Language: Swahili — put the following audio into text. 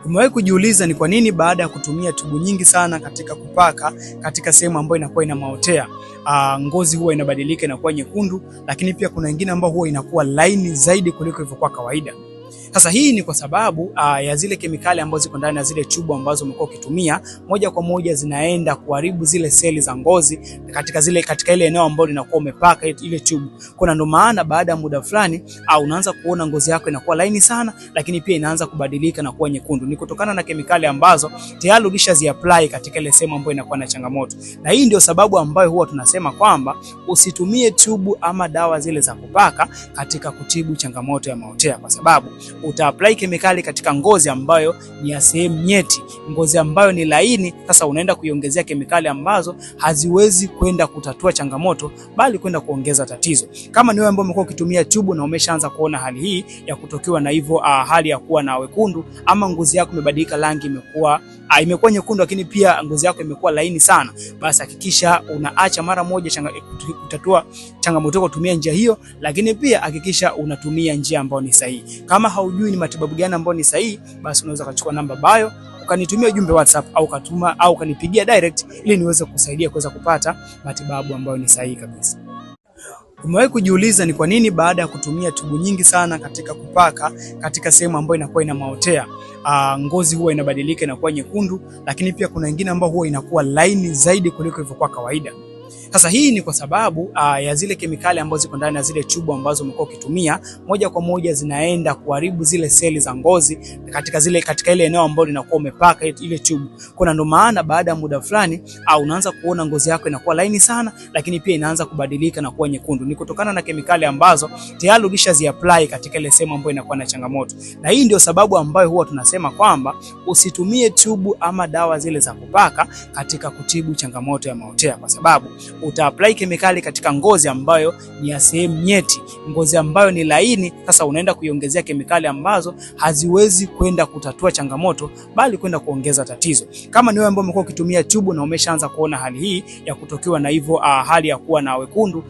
Umewahi kujiuliza ni kwa nini baada ya kutumia tubu nyingi sana katika kupaka katika sehemu ambayo inakuwa ina maotea, ngozi huwa inabadilika inakuwa nyekundu, lakini pia kuna wengine ambao huwa inakuwa laini zaidi kuliko ilivyokuwa kawaida. Sasa hii ni kwa sababu ya zile kemikali ambazo ziko ndani ya zile tubu ambazo umekuwa ukitumia, moja kwa moja zinaenda kuharibu zile seli za ngozi katika ile eneo ambalo linakuwa umepaka ile tubu. Kuna ndo maana baada ya muda fulani unaanza kuona ngozi yako inakuwa laini sana, lakini pia inaanza kubadilika na kuwa nyekundu. Ni kutokana na kemikali ambazo tayari ulishaziapply katika ile sehemu ambayo inakuwa na changamoto. Na hii ndio sababu ambayo huwa tunasema kwamba usitumie tubu ama dawa zile za kupaka katika kutibu changamoto ya maotea, kwa sababu utaapply kemikali katika ngozi ambayo ni ya sehemu nyeti, ngozi ambayo ni laini. Sasa unaenda kuiongezea kemikali ambazo haziwezi kwenda kutatua changamoto, bali kwenda kuongeza tatizo. Kama ni wewe ambaye umekuwa ukitumia tubu na umeshaanza kuona hali hii ya kutokiwa na hivyo hali ya kuwa na wekundu, ama ngozi yako imebadilika rangi, imekuwa nyekundu, lakini pia ngozi yako imekuwa laini sana, basi hakikisha unaacha mara moja kutatua changamoto kwa kutumia njia hiyo, lakini pia hakikisha unatumia njia ambayo ni sahihi. Kama haujui ni matibabu gani ambayo ni sahihi, basi unaweza kuchukua namba bio ukanitumia ujumbe WhatsApp au ukanipigia direct ili niweze kusaidia kuweza kupata matibabu ambayo ni sahihi kabisa. Umewahi kujiuliza ni kwa nini baada ya kutumia tubu nyingi sana katika kupaka katika sehemu ambayo inakuwa ina maotea, ngozi huwa inabadilika inakuwa nyekundu, lakini pia kuna wengine ambao huwa inakuwa laini zaidi kuliko ilivyokuwa kawaida. Sasa hii ni kwa sababu ya zile kemikali ambazo ziko ndani ya zile tubu ambazo umekuwa ukitumia, moja kwa moja zinaenda kuharibu zile seli za ngozi katika ile eneo ambalo linakuwa umepaka ile tubu. Kuna ndo maana baada ya muda fulani unaanza kuona ngozi yako inakuwa laini sana, lakini pia inaanza kubadilika na kuwa nyekundu. Ni kutokana na kemikali ambazo tayari ulishaziapply katika ile sehemu ambayo inakuwa na changamoto. Na hii ndio sababu ambayo huwa tunasema kwamba usitumie tubu ama dawa zile za kupaka katika kutibu changamoto ya maotea, kwa sababu utaapply kemikali katika ngozi ambayo ni ya sehemu nyeti, ngozi ambayo ni laini. Sasa unaenda kuiongezea kemikali ambazo haziwezi kwenda kutatua changamoto, bali kwenda kuongeza tatizo. Kama ni wewe ambaye umekuwa ukitumia tubu na umeshaanza kuona hali hii ya kutokiwa na hivyo hali ya kuwa na wekundu,